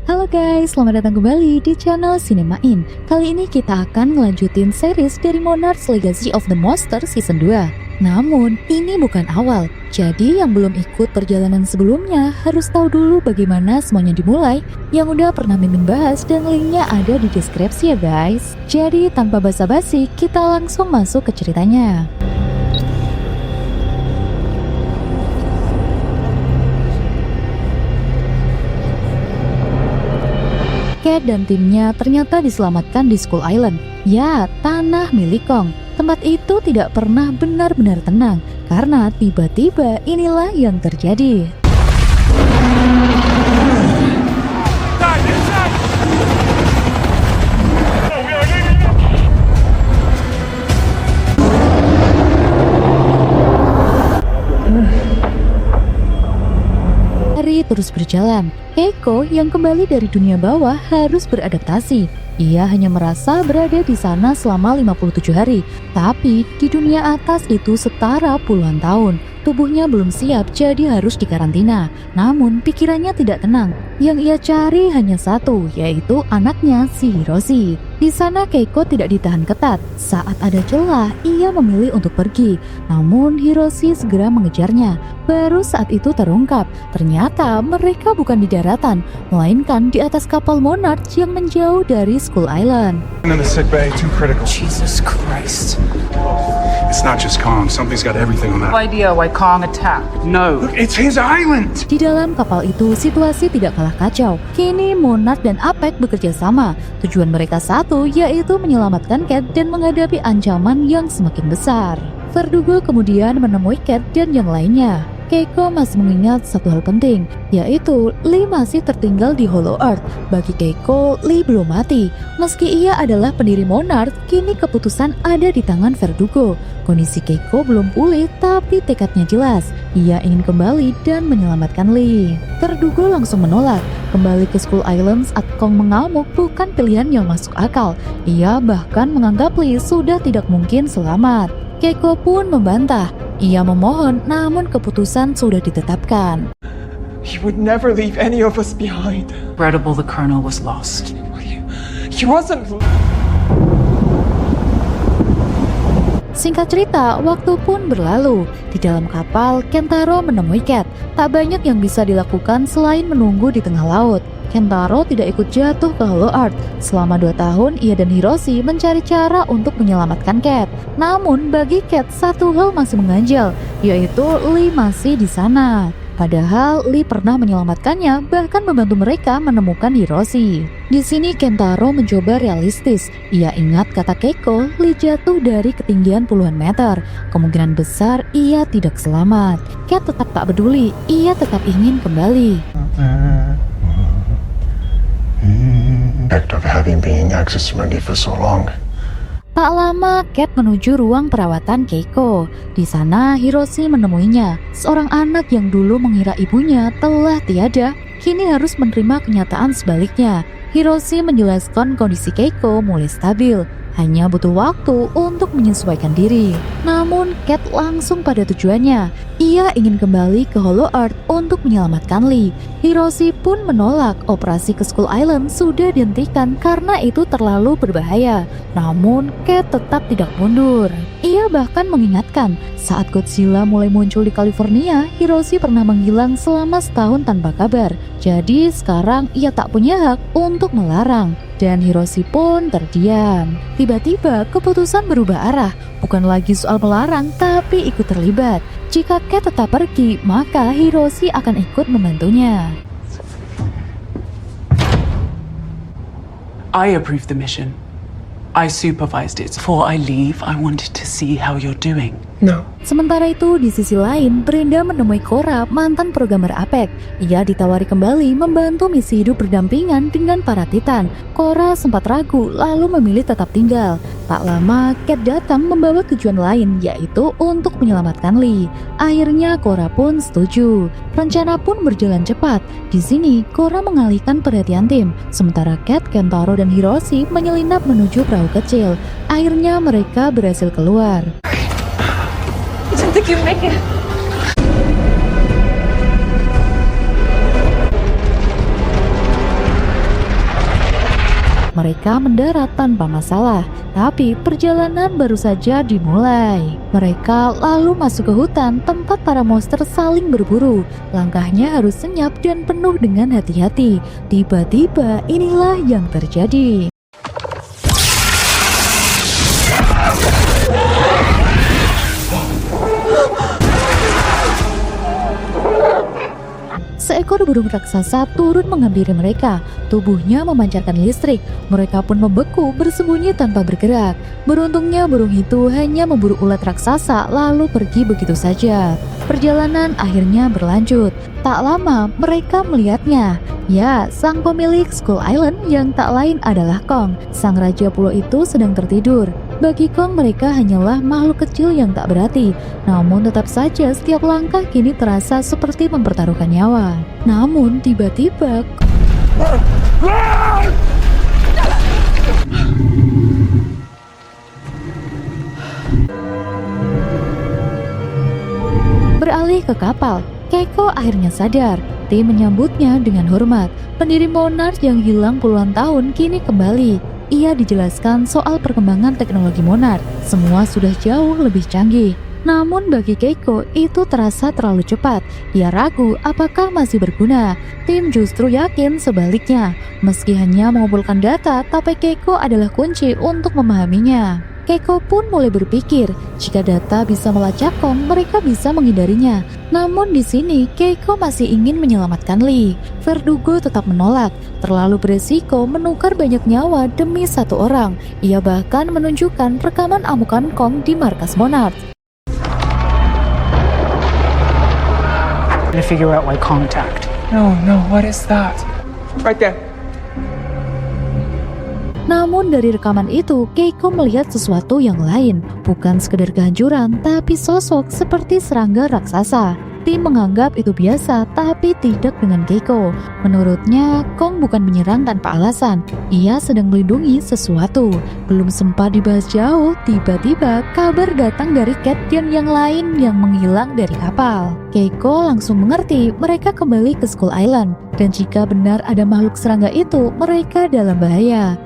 Halo guys, selamat datang kembali di channel Cinemain. Kali ini kita akan ngelanjutin series dari Monarch's Legacy of the Monster Season 2. Namun, ini bukan awal. Jadi yang belum ikut perjalanan sebelumnya harus tahu dulu bagaimana semuanya dimulai. Yang udah pernah Mimin bahas dan linknya ada di deskripsi ya guys. Jadi tanpa basa-basi, kita langsung masuk ke ceritanya. Cat dan timnya ternyata diselamatkan di Skull Island. Ya, tanah milik Kong. Tempat itu tidak pernah benar-benar tenang karena tiba-tiba inilah yang terjadi. Hari terus berjalan. Keiko yang kembali dari dunia bawah harus beradaptasi. Ia hanya merasa berada di sana selama 57 hari. Tapi di dunia atas itu setara puluhan tahun. Tubuhnya belum siap jadi harus dikarantina. Namun pikirannya tidak tenang. Yang ia cari hanya satu, yaitu anaknya si Hiroshi. Di sana Keiko tidak ditahan ketat. Saat ada celah, ia memilih untuk pergi. Namun Hiroshi segera mengejarnya. Baru saat itu terungkap, ternyata mereka bukan di daratan, melainkan di atas kapal Monarch yang menjauh dari Skull Island. In the sick bay, too critical. Jesus Christ. It's not just Kong. Something's got everything on No that. idea why Kong attacked. No. Look, it's his island. Di dalam kapal itu situasi tidak kalah kacau. Kini Monarch dan Apek bekerja sama. Tujuan mereka satu, yaitu menyelamatkan Cat dan menghadapi ancaman yang semakin besar. Verdugo kemudian menemui Cat dan yang lainnya. Keiko masih mengingat satu hal penting, yaitu Lee masih tertinggal di Hollow Earth. Bagi Keiko, Lee belum mati. Meski ia adalah pendiri Monarch, kini keputusan ada di tangan Verdugo. Kondisi Keiko belum pulih, tapi tekadnya jelas. Ia ingin kembali dan menyelamatkan Lee. Verdugo langsung menolak. Kembali ke Skull Island saat Kong mengamuk bukan pilihan yang masuk akal. Ia bahkan menganggap Lee sudah tidak mungkin selamat. Keiko pun membantah. Ia memohon, namun keputusan sudah ditetapkan. He would never leave any of us behind. Regrettable the Colonel was lost. He wasn't. Singkat cerita, waktu pun berlalu. Di dalam kapal, Kentaro menemui Cat. Tak banyak yang bisa dilakukan selain menunggu di tengah laut. Kentaro tidak ikut jatuh ke Hollow Earth. Selama 2 tahun, ia dan Hiroshi mencari cara untuk menyelamatkan Cat. Namun, bagi Cat, satu hal masih mengganjal, yaitu Lee masih di sana. Padahal Lee pernah menyelamatkannya, bahkan membantu mereka menemukan Hiroshi. Di sini Kentaro mencoba realistis. Ia ingat kata Keiko, Lee jatuh dari ketinggian puluhan meter. Kemungkinan besar ia tidak selamat. Cat tetap tak peduli, ia tetap ingin kembali. Of having been access to money for so long. Tak lama, Cat menuju ruang perawatan Keiko. Di sana, Hiroshi menemuinya. Seorang anak yang dulu mengira ibunya telah tiada, kini harus menerima kenyataan sebaliknya. Hiroshi menjelaskan kondisi Keiko mulai stabil. Hanya butuh waktu untuk menyesuaikan diri. Namun, Cat langsung pada tujuannya. Ia ingin kembali ke Hollow Earth untuk menyelamatkan Lee. Hiroshi pun menolak. Operasi ke Skull Island sudah dihentikan karena itu terlalu berbahaya. Namun, Cat tetap tidak mundur. Ia bahkan mengingatkan, saat Godzilla mulai muncul di California, Hiroshi pernah menghilang selama setahun tanpa kabar. Jadi sekarang ia tak punya hak untuk melarang. Dan Hiroshi pun terdiam. Tiba-tiba keputusan berubah arah. Bukan lagi soal melarang, tapi ikut terlibat. Jika Cat tetap pergi, maka Hiroshi akan ikut membantunya. I approved the mission. I supervised it. Before I leave, I wanted to see how you're doing. No. Sementara itu, di sisi lain, Brenda menemui Korra, mantan programmer Apek. Ia ditawari kembali membantu misi hidup berdampingan dengan para Titan. Korra sempat ragu, lalu memilih tetap tinggal. Tak lama, Cat datang membawa tujuan lain, yaitu untuk menyelamatkan Lee. Akhirnya, Korra pun setuju. Rencana pun berjalan cepat. Di sini, Korra mengalihkan perhatian tim, sementara Cat, Kentaro, dan Hiroshi menyelinap menuju perahu kecil. Akhirnya, mereka berhasil keluar. I didn't think you'd make it. Mereka mendarat tanpa masalah, tapi perjalanan baru saja dimulai. Mereka lalu masuk ke hutan tempat para monster saling berburu. Langkahnya harus senyap dan penuh dengan hati-hati. Tiba-tiba inilah yang terjadi. Seekor burung raksasa turun menghampiri mereka. Tubuhnya memancarkan listrik. Mereka pun membeku bersembunyi tanpa bergerak. Beruntungnya burung itu hanya memburu ulat raksasa lalu pergi begitu saja. Perjalanan akhirnya berlanjut. Tak lama mereka melihatnya. Ya, sang pemilik Skull Island yang tak lain adalah Kong. Sang raja pulau itu sedang tertidur. Bagi Kong mereka hanyalah makhluk kecil yang tak berarti. Namun tetap saja setiap langkah kini terasa seperti mempertaruhkan nyawa. Namun tiba-tiba beralih ke kapal. Keiko akhirnya sadar. Tim menyambutnya dengan hormat. Pendiri Monarch yang hilang puluhan tahun kini kembali. Ia dijelaskan soal perkembangan teknologi Monarch. Semua sudah jauh lebih canggih. Namun bagi Keiko itu terasa terlalu cepat. Ia ragu apakah masih berguna. Tim justru yakin sebaliknya. Meski hanya mengumpulkan data, tapi Keiko adalah kunci untuk memahaminya. Keiko pun mulai berpikir, jika data bisa melacak Kong, mereka bisa menghindarinya. Namun di sini, Keiko masih ingin menyelamatkan Lee. Verdugo tetap menolak, terlalu beresiko menukar banyak nyawa demi satu orang. Ia bahkan menunjukkan rekaman amukan Kong di markas Monarch. To figure out why Kong attacked. No, what is that? Right there. Namun dari rekaman itu, Keiko melihat sesuatu yang lain. Bukan sekedar kehancuran, tapi sosok seperti serangga raksasa. Tim menganggap itu biasa, tapi tidak dengan Keiko. Menurutnya, Kong bukan menyerang tanpa alasan. Ia sedang melindungi sesuatu. Belum sempat dibahas jauh, tiba-tiba kabar datang dari Cat dan yang lain yang menghilang dari kapal. Keiko langsung mengerti mereka kembali ke Skull Island. Dan jika benar ada makhluk serangga itu, mereka dalam bahaya.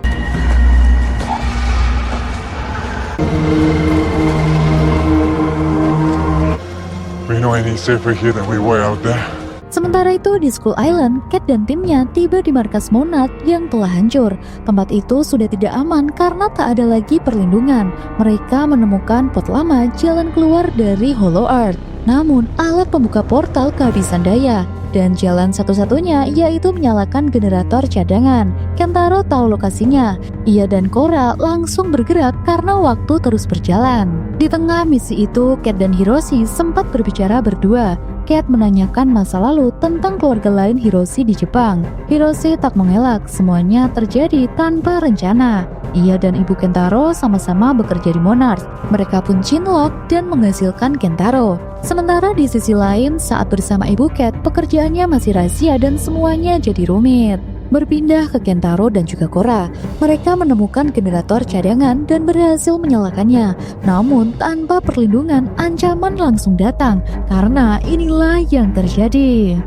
We know any safer here than we were out there. Sementara itu di Skull Island, Cat dan timnya tiba di markas Monarch yang telah hancur. Tempat itu sudah tidak aman karena tak ada lagi perlindungan. Mereka menemukan pot lama jalan keluar dari Hollow Earth. Namun alat pembuka portal kehabisan daya. Dan jalan satu-satunya yaitu menyalakan generator cadangan. Kentaro tahu lokasinya. Ia dan Korra langsung bergerak karena waktu terus berjalan. Di tengah misi itu, Cat dan Hiroshi sempat berbicara berdua. Cat menanyakan masa lalu tentang keluarga lain Hiroshi di Jepang. Hiroshi tak mengelak, semuanya terjadi tanpa rencana. Ia dan ibu Kentaro sama-sama bekerja di Monarch. Mereka pun cinlok dan menghasilkan Kentaro. Sementara di sisi lain, saat bersama ibu Cat, pekerjaannya masih rahasia dan semuanya jadi rumit. Berpindah ke Kentaro dan juga Korra, mereka menemukan generator cadangan dan berhasil menyalakannya. Namun tanpa perlindungan, ancaman langsung datang karena inilah yang terjadi.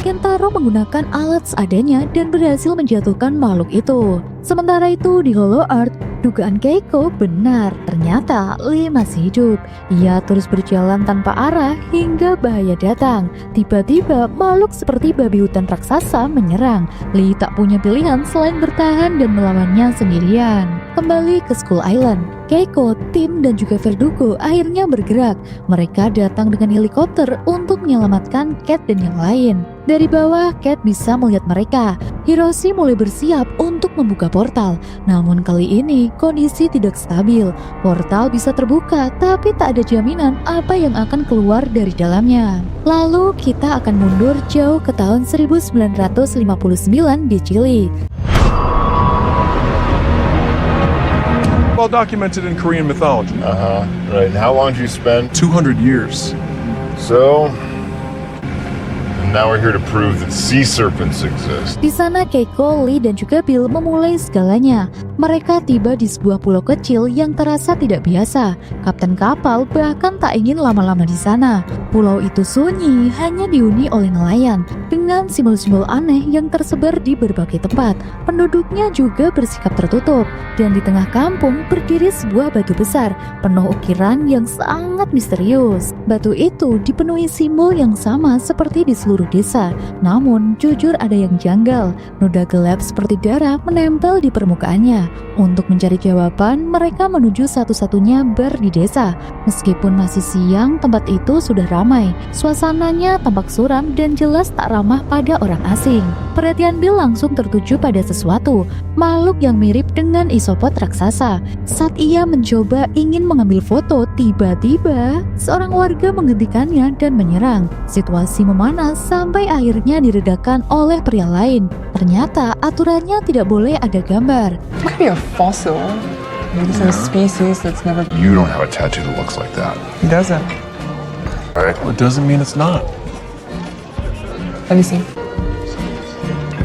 Kentaro menggunakan alat seadanya dan berhasil menjatuhkan makhluk itu. Sementara itu di Hollow Earth, dugaan Keiko benar. Ternyata Lee masih hidup. Ia terus berjalan tanpa arah hingga bahaya datang. Tiba-tiba makhluk seperti babi hutan raksasa menyerang. Lee tak punya pilihan selain bertahan dan melawannya sendirian. Kembali ke Skull Island, Keiko, Tim, dan juga Verdugo akhirnya bergerak. Mereka datang dengan helikopter untuk menyelamatkan Cat dan yang lain. Dari bawah, Cat bisa melihat mereka. Hiroshi mulai bersiap untuk membuka portal. Namun kali ini kondisi tidak stabil. Portal bisa terbuka, tapi tak ada jaminan apa yang akan keluar dari dalamnya. Lalu kita akan mundur jauh ke tahun 1959 di Chili. Well documented in Korean mythology. Right. And how long did you spend? 200 years. So, now we're here to prove that sea serpents exist. Di sana Keiko, Lee, dan juga Bill memulai segalanya. mereka tiba di sebuah pulau kecil yang terasa tidak biasa. Kapten kapal bahkan tak ingin lama-lama di sana. Pulau itu sunyi, hanya dihuni oleh nelayan dengan simbol-simbol aneh yang tersebar di berbagai tempat. Penduduknya juga bersikap tertutup, dan di tengah kampung berdiri sebuah batu besar penuh ukiran yang sangat misterius. Batu itu dipenuhi simbol yang sama seperti di seluruh desa. Namun jujur ada yang janggal. Noda gelap seperti darah menempel di permukaannya. Untuk mencari jawaban, mereka menuju satu-satunya bar di desa. Meskipun masih siang, tempat itu sudah ramai. Suasananya tampak suram dan jelas tak ramah pada orang asing. Perhatian Bill langsung tertuju pada sesuatu, makhluk yang mirip dengan isopod raksasa. Saat ia mencoba ingin mengambil foto, tiba-tiba seorang warga menghentikannya dan menyerang. Situasi memanas sampai akhirnya diredakan oleh pria lain. Ternyata aturannya tidak boleh ada gambar. It could be a fossil. Maybe some species that's never... You don't have a tattoo that looks like that. He doesn't. Right? Well, it doesn't mean it's not. Let me see.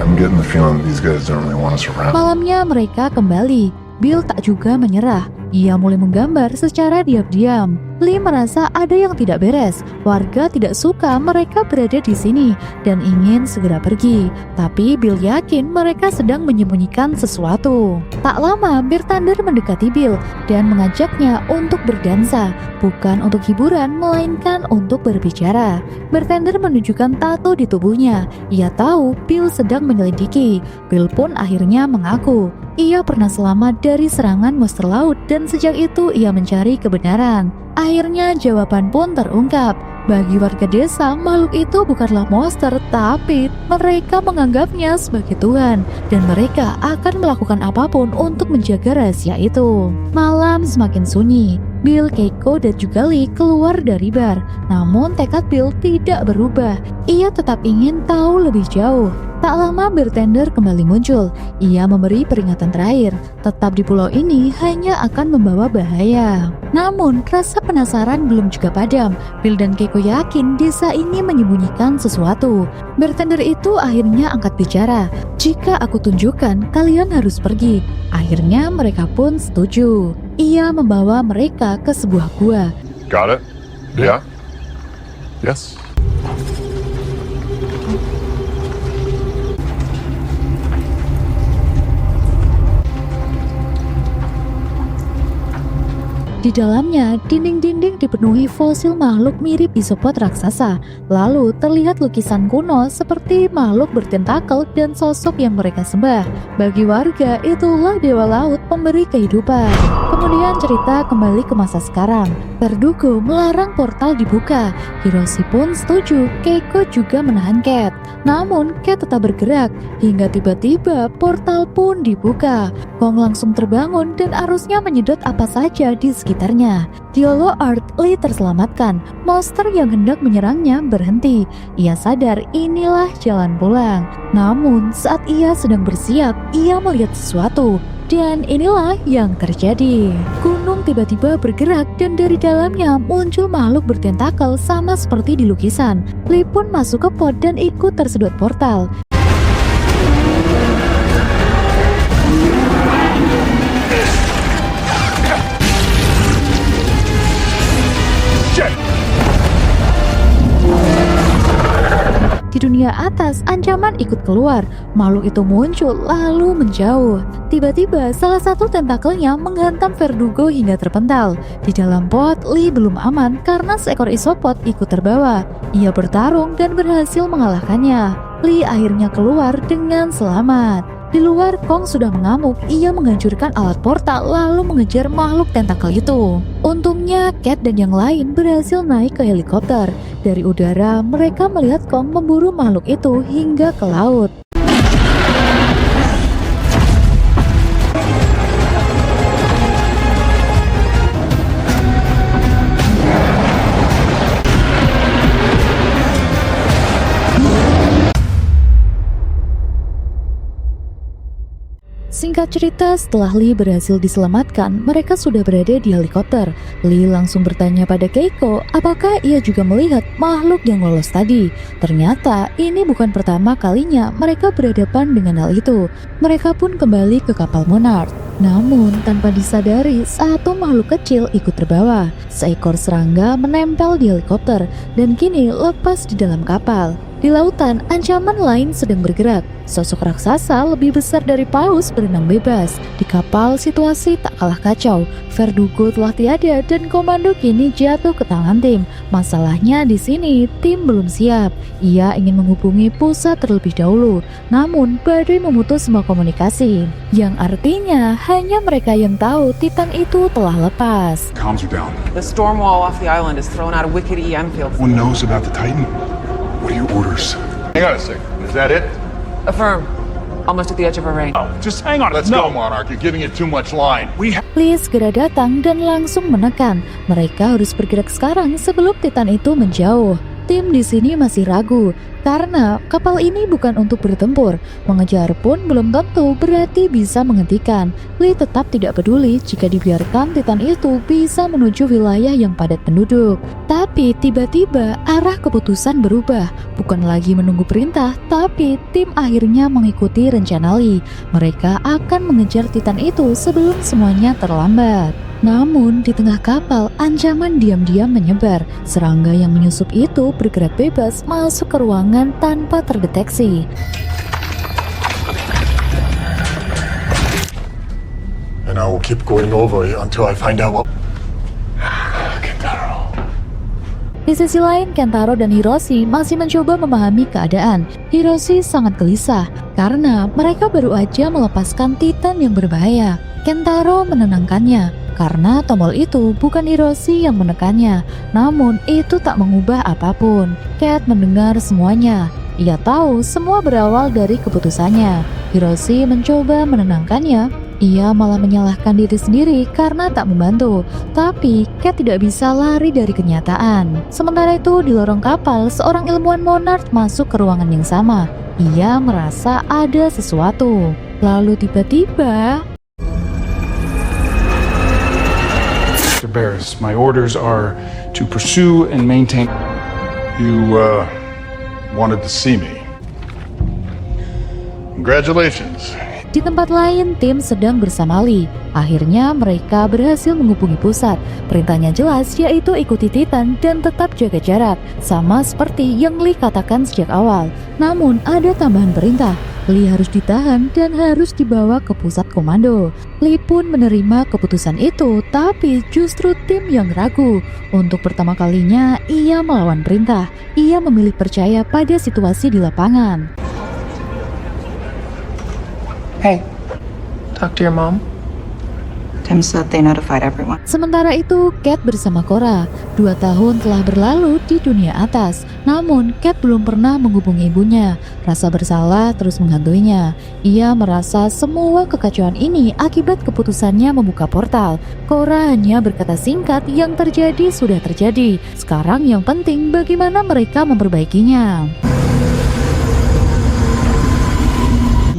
I'm getting the feeling these guys don't really want us around. Malamnya mereka kembali. Bill tak juga menyerah. Ia mulai menggambar secara diam-diam. Lee merasa ada yang tidak beres. Warga tidak suka mereka berada di sini dan ingin segera pergi. Tapi Bill yakin mereka sedang menyembunyikan sesuatu. Tak lama, Bartender mendekati Bill dan mengajaknya untuk berdansa. Bukan untuk hiburan, melainkan untuk berbicara. Bartender menunjukkan tato di tubuhnya. Ia tahu Bill sedang menyelidiki. Bill pun akhirnya mengaku. Ia pernah selamat dari serangan monster laut dan sejak itu ia mencari kebenaran. Akhirnya jawaban pun terungkap. Bagi warga desa, makhluk itu bukanlah monster, tapi mereka menganggapnya sebagai Tuhan dan mereka akan melakukan apapun untuk menjaga rahasia itu. Malam semakin sunyi. Bill, Keiko, dan juga Lee keluar dari bar. Namun tekad Bill tidak berubah. Ia tetap ingin tahu lebih jauh. Tak lama Bartender kembali muncul. Ia memberi peringatan terakhir. Tetap di pulau ini hanya akan membawa bahaya. Namun rasa penasaran belum juga padam. Bill dan Keiko yakin desa ini menyembunyikan sesuatu. Bartender itu akhirnya angkat bicara. Jika aku tunjukkan, kalian harus pergi. Akhirnya mereka pun setuju. Ia membawa mereka ke sebuah gua. Got it? Yeah? Yes? Di dalamnya, dinding-dinding dipenuhi fosil makhluk mirip isopod raksasa. Lalu terlihat lukisan kuno seperti makhluk bertentakel dan sosok yang mereka sembah. Bagi warga, itulah dewa laut pemberi kehidupan. Kemudian cerita kembali ke masa sekarang. Verdugo melarang portal dibuka. Hiroshi pun setuju, Keiko juga menahan Cat. Namun Cat tetap bergerak, hingga tiba-tiba portal pun dibuka. Kong langsung terbangun dan arusnya menyedot apa saja di sekitarnya. Di Hollow Earth, Lee terselamatkan. Monster yang hendak menyerangnya berhenti. Ia sadar inilah jalan pulang. Namun saat ia sedang bersiap, ia melihat sesuatu. Dan inilah yang terjadi. Gunung tiba-tiba bergerak dan dari dalamnya muncul makhluk bertentakel sama seperti di lukisan. Lee pun masuk ke pot dan ikut tersedot portal. Di dunia atas, ancaman ikut keluar. Makhluk itu muncul lalu menjauh. Tiba-tiba salah satu tentakelnya menghantam Verdugo hingga terpental. Di dalam pot, Lee belum aman karena seekor isopod ikut terbawa. Ia bertarung dan berhasil mengalahkannya. Lee akhirnya keluar dengan selamat. Di luar, Kong sudah mengamuk. Ia menghancurkan alat portal lalu mengejar makhluk tentakel itu. Untungnya, Cat dan yang lain berhasil naik ke helikopter. Dari udara, mereka melihat Kong memburu makhluk itu hingga ke laut. Singkat Singkat cerita, setelah Lee berhasil diselamatkan, mereka sudah berada di helikopter. Lee langsung bertanya pada Keiko apakah ia juga melihat makhluk yang lolos tadi. Ternyata ini bukan pertama kalinya mereka berhadapan dengan hal itu. Mereka pun kembali ke kapal Monarch. Namun tanpa disadari, satu makhluk kecil ikut terbawa. Seekor serangga menempel di helikopter dan kini lepas di dalam kapal. Di lautan, ancaman lain sedang bergerak. Sosok raksasa lebih besar dari paus berenang bebas. Di kapal, situasi tak kalah kacau. Verdugo telah tiada dan komando kini jatuh ke tangan tim. Masalahnya di sini, tim belum siap. Ia ingin menghubungi pusat terlebih dahulu. Namun, badai memutus semua komunikasi. Yang artinya, hanya mereka yang tahu Titan itu telah lepas. Comms are down. The storm wall off the island has thrown out a wicked EM field. One knows about the Titan. What are your orders? Hang on a second. Is that it? Affirm. Almost at the edge of our range. Just hang on. Let's go, Monarch. You're giving it too much line. Lee segera datang dan langsung menekan. Mereka harus bergerak sekarang sebelum Titan itu menjauh. Tim di sini masih ragu karena kapal ini bukan untuk bertempur. Mengejar pun belum tentu berarti bisa menghentikan. Lee tetap tidak peduli jika dibiarkan Titan itu bisa menuju wilayah yang padat penduduk. Tapi tiba-tiba arah keputusan berubah. Bukan lagi menunggu perintah, tapi tim akhirnya mengikuti rencana Lee. Mereka akan mengejar Titan itu sebelum semuanya terlambat. Namun di tengah kapal, ancaman diam-diam menyebar. Serangga yang menyusup itu bergerak bebas masuk ke ruangan tanpa terdeteksi. And I will keep going over it until I find out what... Kentaro. Di sisi lain, Kentaro dan Hiroshi masih mencoba memahami keadaan. Hiroshi sangat gelisah karena mereka baru aja melepaskan Titan yang berbahaya. Kentaro menenangkannya karena tombol itu bukan Hiroshi yang menekannya. Namun itu tak mengubah apapun. Cat mendengar semuanya. Ia tahu semua berawal dari keputusannya. Hiroshi mencoba menenangkannya. Ia malah menyalahkan diri sendiri karena tak membantu. Tapi Cat tidak bisa lari dari kenyataan. Sementara itu di lorong kapal, seorang ilmuwan Monarch masuk ke ruangan yang sama. Ia merasa ada sesuatu. Lalu tiba-tiba... Mr. Barris, my orders are to pursue and maintain... You, wanted to see me. Congratulations. Di tempat lain, tim sedang bersama Lee. Akhirnya mereka berhasil menghubungi pusat. Perintahnya jelas, yaitu ikuti Titan dan tetap jaga jarak. Sama seperti yang Lee katakan sejak awal. Namun ada tambahan perintah. Lee harus ditahan dan harus dibawa ke pusat komando. Lee pun menerima keputusan itu, tapi justru tim yang ragu. Untuk pertama kalinya, ia melawan perintah. Ia memilih percaya pada situasi di lapangan. Hey, talk to your mom. Tim said they notified everyone. Sementara itu, Cat bersama Cora. 2 tahun telah berlalu di dunia atas. Namun, Cat belum pernah menghubungi ibunya. Rasa bersalah terus menghantuinya. Ia merasa semua kekacauan ini akibat keputusannya membuka portal. Cora hanya berkata singkat, yang terjadi sudah terjadi. Sekarang yang penting bagaimana mereka memperbaikinya.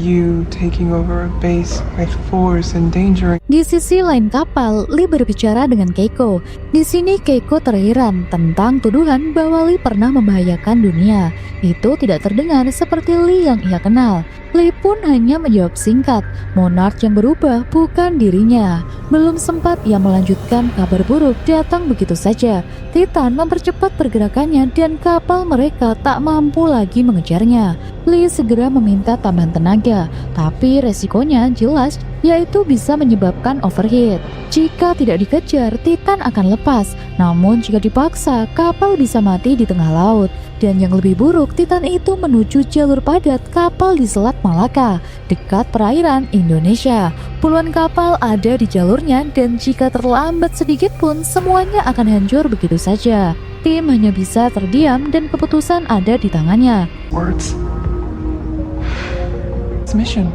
You taking over a base with force and danger. Di sisi lain kapal, Lee berbicara dengan Keiko. Di sini Keiko terheran tentang tuduhan bahwa Lee pernah membahayakan dunia. Itu tidak terdengar seperti Lee yang ia kenal. Lee pun hanya menjawab singkat, Monarch yang berubah bukan dirinya. Belum sempat ia melanjutkan, kabar buruk datang begitu saja. Titan mempercepat pergerakannya dan kapal mereka tak mampu lagi mengejarnya. Lee segera meminta tambahan tenaga, tapi resikonya jelas, yaitu bisa menyebabkan overheat. Jika tidak dikejar, Titan akan lepas. Namun jika dipaksa, kapal bisa mati di tengah laut. Dan yang lebih buruk, Titan itu menuju jalur padat kapal di Selat Malaka, dekat perairan Indonesia. Puluhan kapal ada di jalurnya dan jika terlambat sedikit pun semuanya akan hancur begitu saja. Tim hanya bisa terdiam dan keputusan ada di tangannya. Words. It's mission.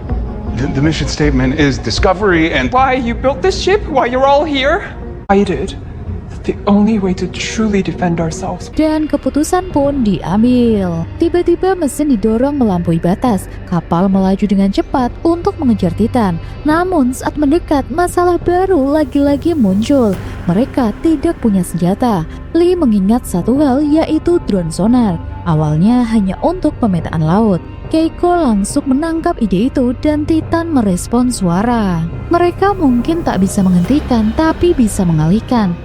The mission statement is discovery and Why you built this ship? Why you're all here? Why you did? the only way to truly defend ourselves. Dan keputusan pun diambil. Tiba-tiba mesin didorong melampaui batas. Kapal melaju dengan cepat untuk mengejar Titan. Namun saat mendekat, masalah baru lagi-lagi muncul. Mereka tidak punya senjata. Lee mengingat satu hal, yaitu drone sonar. Awalnya hanya untuk pemetaan laut. Keiko langsung menangkap ide itu dan Titan merespon suara. Mereka mungkin tak bisa menghentikan, tapi bisa mengalihkan.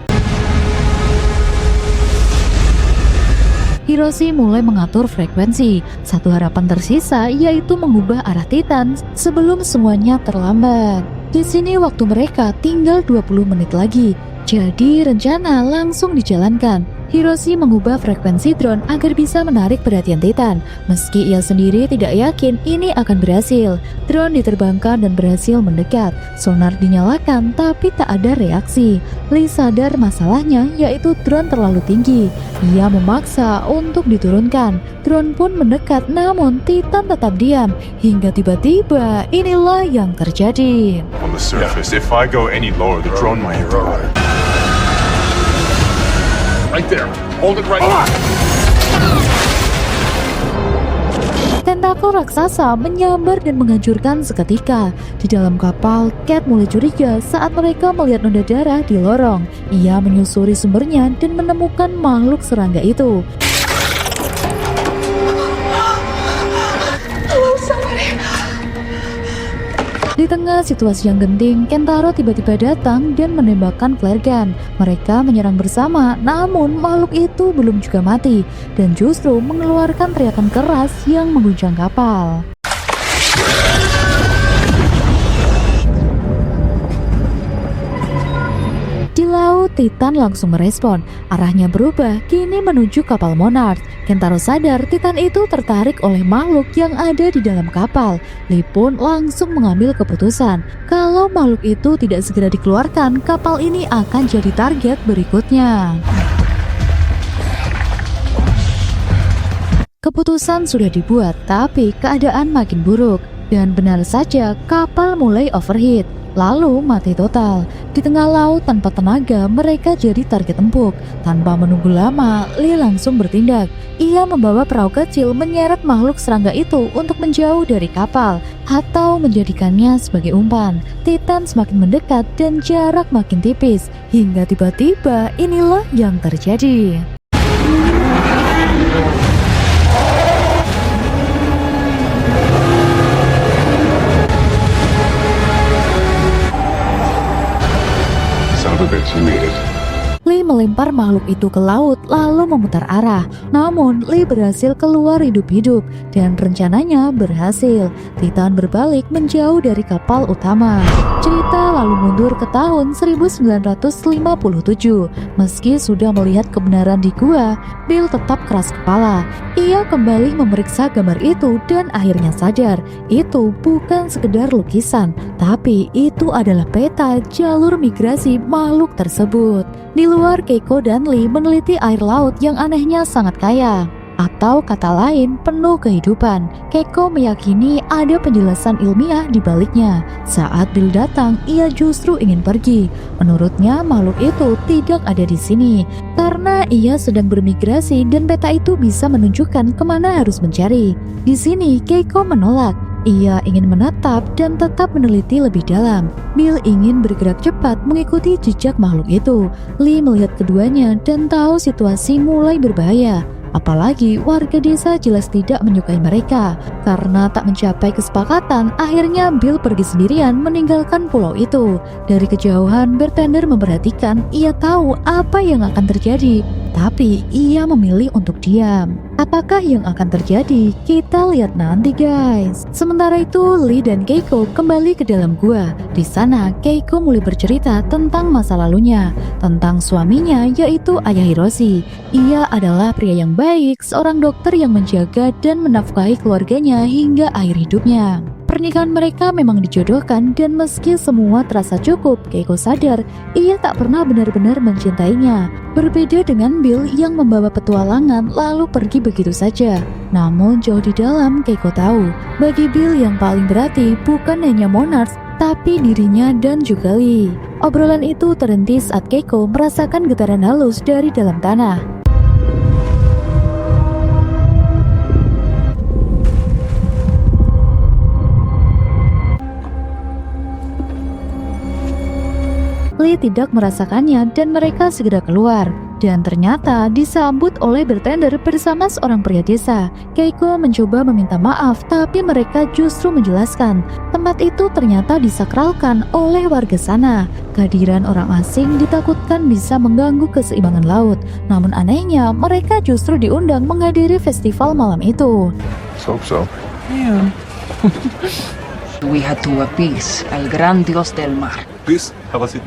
Hiroshi mulai mengatur frekuensi. Satu harapan tersisa yaitu mengubah arah Titan sebelum semuanya terlambat. Di sini waktu mereka tinggal 20 menit lagi. Jadi rencana langsung dijalankan. Hiroshi mengubah frekuensi drone agar bisa menarik perhatian Titan. Meski ia sendiri tidak yakin ini akan berhasil. Drone diterbangkan dan berhasil mendekat. Sonar dinyalakan tapi tak ada reaksi. Lee sadar masalahnya yaitu drone terlalu tinggi. Ia memaksa untuk diturunkan. Drone pun mendekat namun Titan tetap diam. Hingga tiba-tiba inilah yang terjadi. On the surface, if I go any lower, the drone might hit the water. Right there. Hold it right there. Tentakel raksasa menyambar dan menghancurkan seketika. Di dalam kapal, Cat mulai curiga saat mereka melihat noda darah di lorong. Ia menyusuri sumbernya dan menemukan makhluk serangga itu. Di tengah situasi yang genting, Kentaro tiba-tiba datang dan menembakkan flare gun. Mereka menyerang bersama, namun makhluk itu belum juga mati dan justru mengeluarkan teriakan keras yang mengguncang kapal. Di laut, Titan langsung merespon. Arahnya berubah, kini menuju kapal Monarch. Kentaro sadar Titan itu tertarik oleh makhluk yang ada di dalam kapal. Lee pun langsung mengambil keputusan. Kalau makhluk itu tidak segera dikeluarkan, kapal ini akan jadi target berikutnya. Keputusan sudah dibuat, tapi keadaan makin buruk. Dan benar saja, kapal mulai overheat. Lalu mati total. Di tengah laut tanpa tenaga, mereka jadi target empuk. Tanpa menunggu lama, Lee langsung bertindak. Ia membawa perahu kecil menyeret makhluk serangga itu untuk menjauh dari kapal atau menjadikannya sebagai umpan. Titan semakin mendekat dan jarak makin tipis. Hingga tiba-tiba inilah yang terjadi. Lee melempar makhluk itu ke laut lalu memutar arah. Namun Lee berhasil keluar hidup-hidup dan rencananya berhasil. Titan berbalik menjauh dari kapal utama. Cerita lalu mundur ke tahun 1957. Meski sudah melihat kebenaran di gua, Bill tetap keras kepala. Ia kembali memeriksa gambar itu dan akhirnya sadar itu bukan sekedar lukisan, tapi itu adalah peta jalur migrasi makhluk tersebut. Di luar, Keiko dan Lee meneliti air laut yang anehnya sangat kaya. Atau kata lain, penuh kehidupan. Keiko meyakini ada penjelasan ilmiah di baliknya. Saat Bill datang, ia justru ingin pergi. Menurutnya, makhluk itu tidak ada di sini karena ia sedang bermigrasi dan peta itu bisa menunjukkan kemana harus mencari. Di sini, Keiko menolak. Ia ingin menetap dan tetap meneliti lebih dalam. Bill ingin bergerak cepat mengikuti jejak makhluk itu. Lee melihat keduanya dan tahu situasi mulai berbahaya. Apalagi warga desa jelas tidak menyukai mereka. Karena tak mencapai kesepakatan, akhirnya Bill pergi sendirian meninggalkan pulau itu. Dari kejauhan, bartender memperhatikan. Ia tahu apa yang akan terjadi, tapi ia memilih untuk diam. Apakah yang akan terjadi? Kita lihat nanti, guys. Sementara itu, Lee dan Keiko kembali ke dalam gua. Di sana, Keiko mulai bercerita tentang masa lalunya, tentang suaminya yaitu ayah Hiroshi. Ia adalah pria yang baik, seorang dokter yang menjaga dan menafkahi keluarganya hingga akhir hidupnya. Pernikahan mereka memang dijodohkan dan meski semua terasa cukup, Keiko sadar ia tak pernah benar-benar mencintainya. Berbeda dengan Bill yang membawa petualangan lalu pergi begitu saja. Namun jauh di dalam, Keiko tahu bagi Bill yang paling berarti bukan hanya Monarch, tapi dirinya dan juga Lee. Obrolan itu terhenti saat Keiko merasakan getaran halus dari dalam tanah. Lee tidak merasakannya dan mereka segera keluar. Dan ternyata disambut oleh bartender bersama seorang pria desa. Keiko mencoba meminta maaf, tapi mereka justru menjelaskan tempat itu ternyata disakralkan oleh warga sana. Kehadiran orang asing ditakutkan bisa mengganggu keseimbangan laut. Namun anehnya, mereka justru diundang menghadiri festival malam itu. Hope so. Yeah. We had to appease al gran dios del mar. Please, have a seat.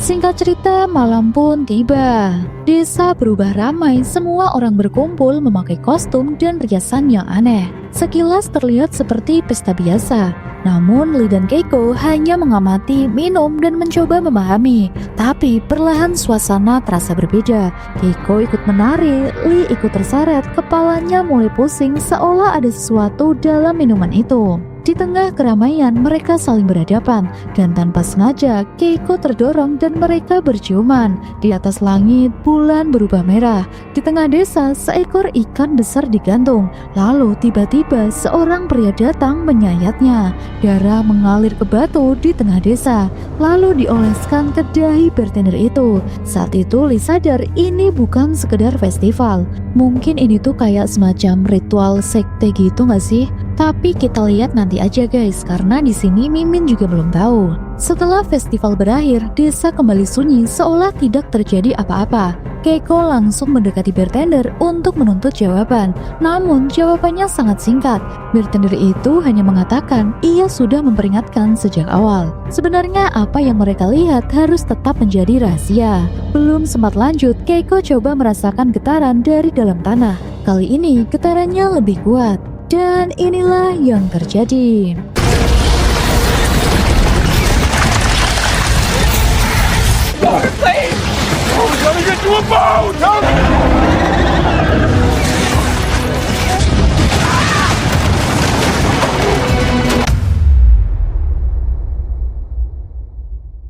Singkat cerita, malam pun tiba. Desa berubah ramai, semua orang berkumpul memakai kostum dan riasan yang aneh. Sekilas terlihat seperti pesta biasa. Namun Lee dan Keiko hanya mengamati, minum, dan mencoba memahami. Tapi perlahan suasana terasa berbeda. Keiko ikut menari, Lee ikut terseret, kepalanya mulai pusing seolah ada sesuatu dalam minuman itu. Di tengah keramaian, mereka saling berhadapan, dan tanpa sengaja, Keiko terdorong dan mereka berciuman. Di atas langit, bulan berubah merah. Di tengah desa, seekor ikan besar digantung. Lalu tiba-tiba seorang pria datang menyayatnya. Darah mengalir ke batu di tengah desa, lalu dioleskan ke dahi bartender itu. Saat itu Lee sadar ini bukan sekedar festival. Mungkin ini tuh kayak semacam ritual sekte gitu gak sih? Tapi kita lihat nanti aja guys, karena di sini Mimin juga belum tahu. Setelah festival berakhir, desa kembali sunyi seolah tidak terjadi apa-apa. Keiko langsung mendekati bartender untuk menuntut jawaban. Namun jawabannya sangat singkat. Bartender itu hanya mengatakan ia sudah memperingatkan sejak awal. Sebenarnya apa yang mereka lihat harus tetap menjadi rahasia. Belum sempat lanjut, Keiko coba merasakan getaran dari dalam tanah. Kali ini getarannya lebih kuat. Dan inilah yang terjadi.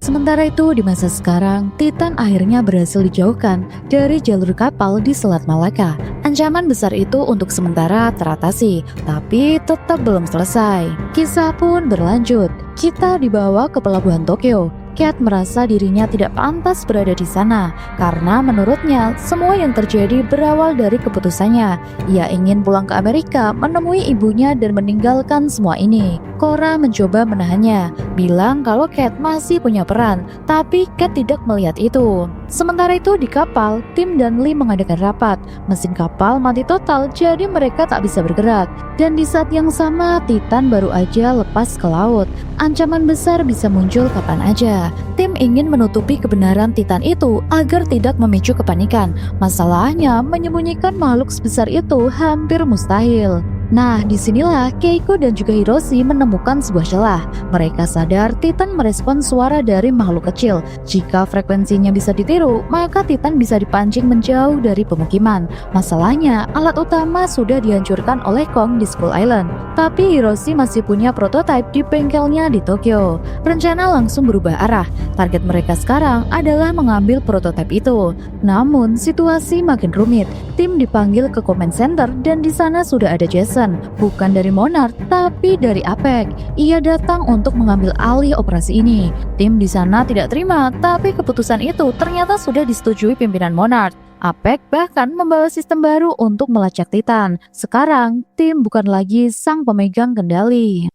Sementara itu di masa sekarang, Titan akhirnya berhasil dijauhkan dari jalur kapal di Selat Malaka. Ancaman besar itu untuk sementara teratasi, tapi tetap belum selesai. Kisah pun berlanjut. Kita dibawa ke pelabuhan Tokyo. Cat merasa dirinya tidak pantas berada di sana karena menurutnya semua yang terjadi berawal dari keputusannya. Ia ingin pulang ke Amerika menemui ibunya dan meninggalkan semua ini. Cora mencoba menahannya, bilang kalau Cat masih punya peran, tapi Cat tidak melihat itu. Sementara itu di kapal, Tim dan Lee mengadakan rapat. Mesin kapal mati total, jadi mereka tak bisa bergerak. Dan di saat yang sama, Titan baru aja lepas ke laut. Ancaman besar bisa muncul kapan aja. Tim ingin menutupi kebenaran Titan itu agar tidak memicu kepanikan. Masalahnya, menyembunyikan makhluk sebesar itu hampir mustahil. Nah, disinilah Keiko dan juga Hiroshi menemukan sebuah celah. Mereka sadar Titan merespon suara dari makhluk kecil. Jika frekuensinya bisa ditiru, maka Titan bisa dipancing menjauh dari pemukiman. Masalahnya, alat utama sudah dihancurkan oleh Kong di Skull Island. Tapi Hiroshi masih punya prototipe di bengkelnya di Tokyo. Rencana langsung berubah arah. Target mereka sekarang adalah mengambil prototipe itu. Namun, situasi makin rumit. Tim dipanggil ke command center dan di sana sudah ada Jason. Bukan dari Monarch, tapi dari APEC. Ia datang untuk mengambil alih operasi ini. Tim di sana tidak terima, tapi keputusan itu ternyata sudah disetujui pimpinan Monarch. APEC bahkan membawa sistem baru untuk melacak Titan. Sekarang, Tim bukan lagi sang pemegang kendali.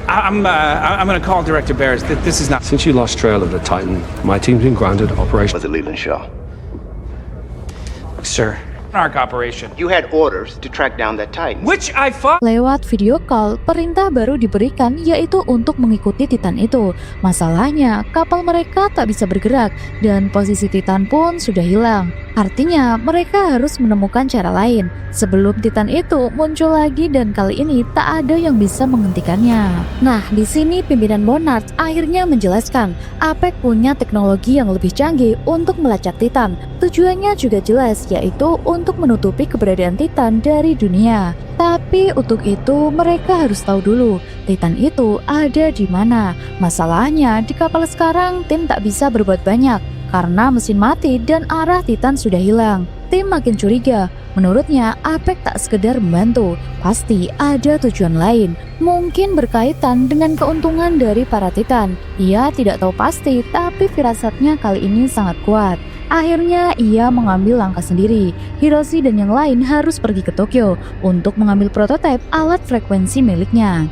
I'm going to call Director Barris. This is not. Since you lost trail of the Titan, my team's been grounded. Operation was a Leland Shaw. Sir. Monarch operation. You had orders to track down that Titan. Which I fought. Lewat video call, perintah baru diberikan yaitu untuk mengikuti Titan itu. Masalahnya, kapal mereka tak bisa bergerak dan posisi Titan pun sudah hilang. Artinya, mereka harus menemukan cara lain sebelum Titan itu muncul lagi dan kali ini tak ada yang bisa menghentikannya. Nah, di sini pimpinan Monarch akhirnya menjelaskan APEC punya teknologi yang lebih canggih untuk melacak Titan. Tujuannya juga jelas, yaitu untuk menutupi keberadaan Titan dari dunia. Tapi untuk itu mereka harus tahu dulu Titan itu ada di mana. Masalahnya di kapal sekarang tim tak bisa berbuat banyak karena mesin mati dan arah Titan sudah hilang. Tim makin curiga. Menurutnya, Apek tak sekedar membantu, pasti ada tujuan lain. Mungkin berkaitan dengan keuntungan dari para Titan. Ia tidak tahu pasti, tapi firasatnya kali ini sangat kuat. Akhirnya ia mengambil langkah sendiri. Hiroshi dan yang lain harus pergi ke Tokyo untuk mengambil prototipe alat frekuensi miliknya.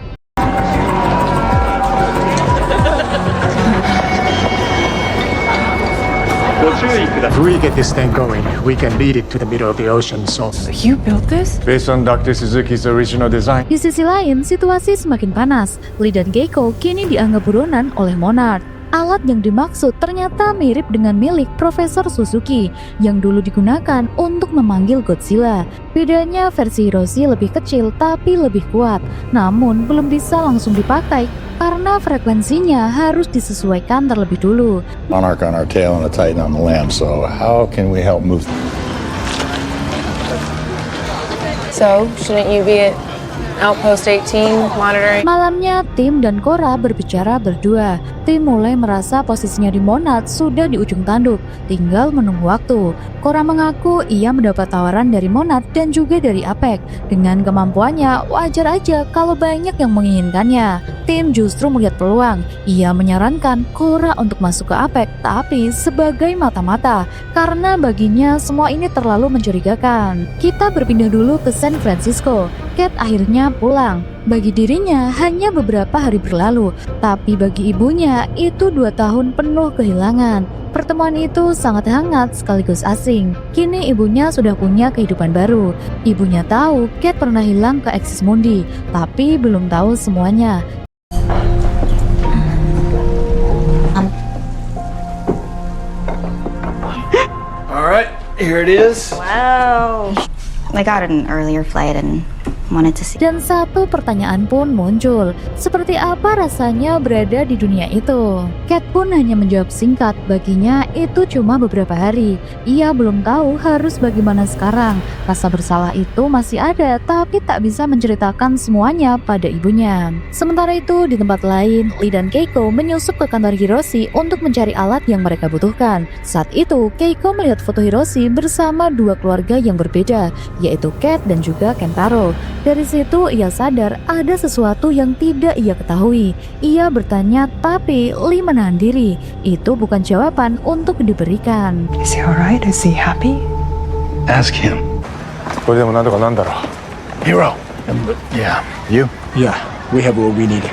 If we get this thing going, we can lead it to the middle of the ocean, so... You built this? Based on Dr. Suzuki's original design. Di sisi lain, situasi semakin panas. Lee dan Keiko kini dianggap buronan oleh Monarch. Alat yang dimaksud ternyata mirip dengan milik Profesor Suzuki yang dulu digunakan untuk memanggil Godzilla. Bedanya versi Hiroshi lebih kecil tapi lebih kuat, namun belum bisa langsung dipakai karena frekuensinya harus disesuaikan terlebih dulu. Monarch on our tail and a Titan on the land, so how can we help move? So, shouldn't you be at Outpost 18 monitoring? Malamnya, Tim dan Korra berbicara berdua. Tim mulai merasa posisinya di Monarch sudah di ujung tanduk, tinggal menunggu waktu. Korra mengaku ia mendapat tawaran dari Monarch dan juga dari Apek. Dengan kemampuannya, wajar aja kalau banyak yang menginginkannya. Tim justru melihat peluang. Ia menyarankan Korra untuk masuk ke Apek, tapi sebagai mata-mata, karena baginya semua ini terlalu mencurigakan. Kita berpindah dulu ke San Francisco. Cat akhirnya pulang. Bagi dirinya hanya beberapa hari berlalu, tapi bagi ibunya itu 2 tahun penuh kehilangan. Pertemuan itu sangat hangat sekaligus asing. Kini ibunya sudah punya kehidupan baru. Ibunya tahu Cat pernah hilang ke Axis Mundi, tapi belum tahu semuanya. Alright, here it is. Wow. I got an earlier flight and wanted to see. Dan satu pertanyaan pun muncul, seperti apa rasanya berada di dunia itu? Cat pun hanya menjawab singkat, baginya itu cuma beberapa hari. Ia belum tahu harus bagaimana sekarang. Rasa bersalah itu masih ada, tapi tak bisa menceritakan semuanya pada ibunya. Sementara itu, di tempat lain, Lee dan Keiko menyusup ke kantor Hiroshi untuk mencari alat yang mereka butuhkan. Saat itu, Keiko melihat foto Hiroshi bersama 2 keluarga yang berbeda, yaitu Cat dan juga Kentaro. Dari situ ia sadar ada sesuatu yang tidak ia ketahui. Ia bertanya, tapi Lee menahan diri. Itu bukan jawaban untuk diberikan. Is he alright? Is he happy? Ask him. Hero. Yeah. You? Yeah, we have what we need.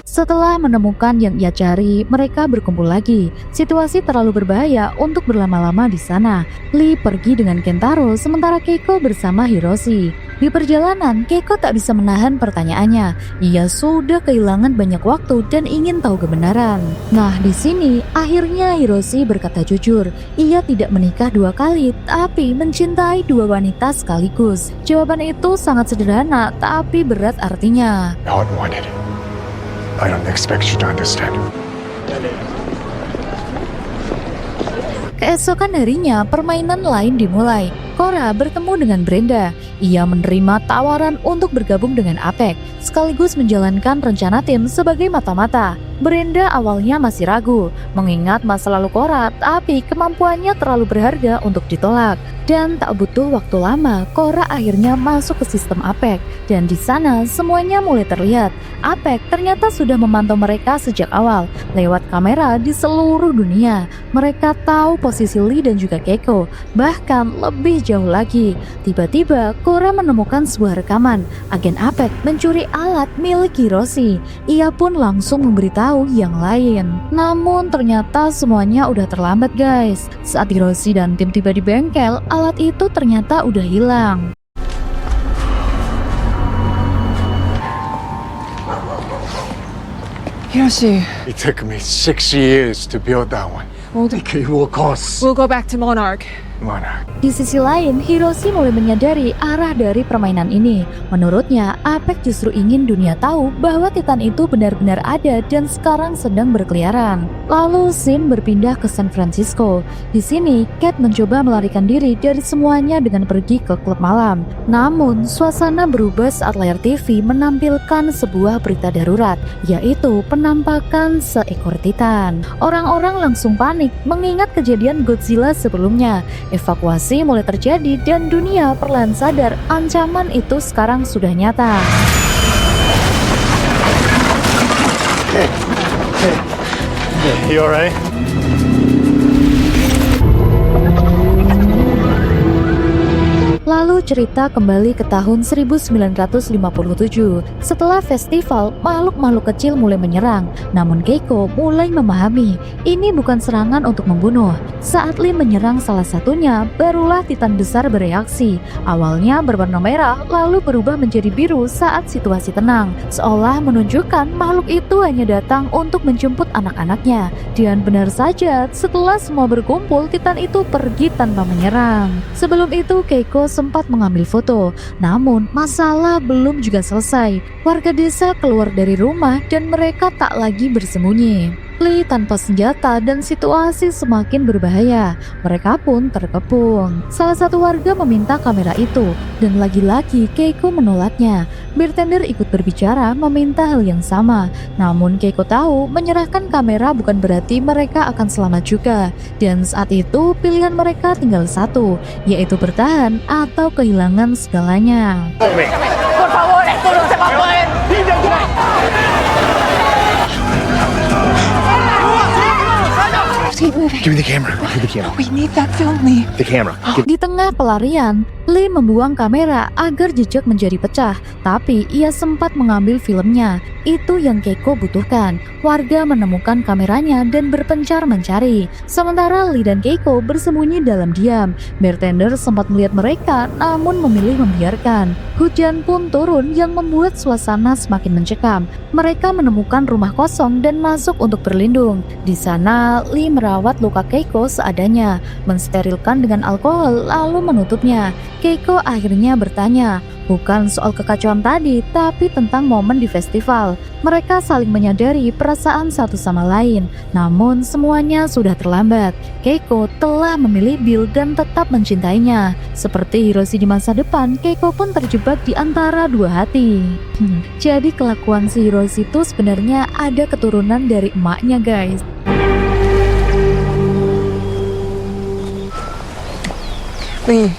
Setelah menemukan yang ia cari, mereka berkumpul lagi. Situasi terlalu berbahaya untuk berlama-lama di sana. Lee pergi dengan Kentaro, sementara Keiko bersama Hiroshi. Di perjalanan, Keiko tak bisa menahan pertanyaannya. Ia sudah kehilangan banyak waktu dan ingin tahu kebenaran. Nah, di sini akhirnya Hiroshi berkata jujur. Ia tidak menikah 2 kali, tapi mencintai 2 wanita sekaligus. Jawaban itu sangat sederhana, tapi berat artinya. How unwanted. I don't expect you to understand. Keesokan harinya, permainan lain dimulai. Korra bertemu dengan Brenda. Ia menerima tawaran untuk bergabung dengan Apek, sekaligus menjalankan rencana tim sebagai mata-mata. Brenda awalnya masih ragu, mengingat masa lalu Korra, tapi kemampuannya terlalu berharga untuk ditolak. Dan tak butuh waktu lama, Korra akhirnya masuk ke sistem Apek. Dan di sana semuanya mulai terlihat. Apek ternyata sudah memantau mereka sejak awal, lewat kamera di seluruh dunia. Mereka tahu posisi Lee dan juga Keiko, bahkan lebih jauh lagi. Tiba-tiba, Korra menemukan sebuah rekaman. Agen Apek mencuri alat milik Hiroshi. Ia pun langsung memberitahu yang lain. Namun ternyata semuanya udah terlambat guys. Saat Hiroshi dan tim tiba di bengkel, alat itu ternyata udah hilang. Hiroshi, It took me 6 years to build that one. We'll It will cost. go back to Monarch. Mana? Di sisi lain, Hiroshi mulai menyadari arah dari permainan ini. Menurutnya, Apex justru ingin dunia tahu bahwa Titan itu benar-benar ada dan sekarang sedang berkeliaran. Lalu scene berpindah ke San Francisco. Di sini, Cat mencoba melarikan diri dari semuanya dengan pergi ke klub malam. Namun, suasana berubah saat layar TV menampilkan sebuah berita darurat, yaitu penampakan seekor Titan. Orang-orang langsung panik mengingat kejadian Godzilla sebelumnya. Evakuasi mulai terjadi dan dunia perlahan sadar ancaman itu sekarang sudah nyata. You alright? Lalu cerita kembali ke tahun 1957. Setelah festival, makhluk-makhluk kecil mulai menyerang. Namun Keiko mulai memahami, ini bukan serangan untuk membunuh. Saat Lee menyerang salah satunya, barulah Titan besar bereaksi. Awalnya berwarna merah, lalu berubah menjadi biru saat situasi tenang. Seolah menunjukkan makhluk itu hanya datang untuk menjemput anak-anaknya. Dan benar saja, setelah semua berkumpul, Titan itu pergi tanpa menyerang. Sebelum itu, Keiko sempat mengambil foto, namun masalah belum juga selesai. Warga desa keluar dari rumah dan mereka tak lagi bersembunyi. Lee tanpa senjata dan situasi semakin berbahaya. Mereka pun terkepung. Salah satu warga meminta kamera itu dan lagi-lagi Keiko menolaknya. Bartender ikut berbicara meminta hal yang sama. Namun Keiko tahu menyerahkan kamera bukan berarti mereka akan selamat juga. Dan saat itu pilihan mereka tinggal satu, yaitu bertahan atau kehilangan segalanya. Por favor, esto no se va a poder. Give me the camera. Give me the camera. We need that film, Lee. The camera. Di tengah pelarian, Lee membuang kamera agar jejak menjadi pecah, tapi ia sempat mengambil filmnya. Itu yang Keiko butuhkan. Warga menemukan kameranya dan berpencar mencari. Sementara Lee dan Keiko bersembunyi dalam diam. Bartender sempat melihat mereka, namun memilih membiarkan. Hujan pun turun yang membuat suasana semakin mencekam. Mereka menemukan rumah kosong dan masuk untuk berlindung. Di sana, Lee merawat luka Keiko seadanya, mensterilkan dengan alkohol lalu menutupnya. Keiko akhirnya bertanya, bukan soal kekacauan tadi, tapi tentang momen di festival. Mereka saling menyadari perasaan satu sama lain, namun semuanya sudah terlambat. Keiko telah memilih Bill dan tetap mencintainya. Seperti Hiroshi di masa depan, Keiko pun terjebak di antara dua hati. Jadi kelakuan si Hiroshi itu sebenarnya ada keturunan dari emaknya, guys. Lee.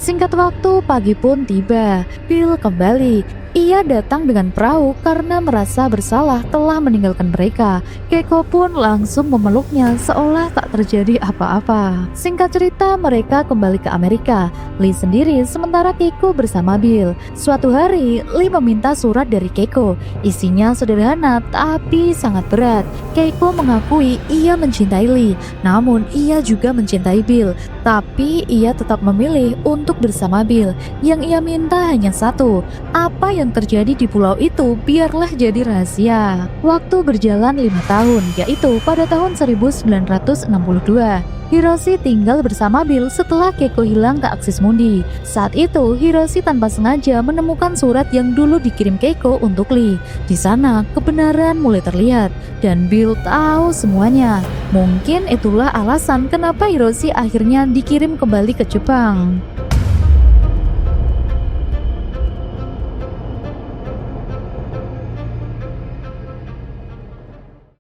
Singkat waktu, pagi pun tiba. Bill kembali. Ia datang dengan perahu karena merasa bersalah telah meninggalkan mereka. Keiko pun langsung memeluknya seolah tak terjadi apa-apa. Singkat cerita, mereka kembali ke Amerika. Lee sendiri sementara Keiko bersama Bill. Suatu hari, Lee meminta surat dari Keiko. Isinya sederhana tapi sangat berat. Keiko mengakui ia mencintai Lee, namun ia juga mencintai Bill. Tapi ia tetap memilih untuk bersama Bill. Yang ia minta hanya satu, apa yang terjadi di pulau itu biarlah jadi rahasia. Waktu berjalan 5 tahun, yaitu pada tahun 1962. Hiroshi tinggal bersama Bill setelah Keiko hilang ke Axis Mundi. Saat itu, Hiroshi tanpa sengaja menemukan surat yang dulu dikirim Keiko untuk Lee. Di sana, kebenaran mulai terlihat dan Bill tahu semuanya. Mungkin itulah alasan kenapa Hiroshi akhirnya dikirim kembali ke Jepang.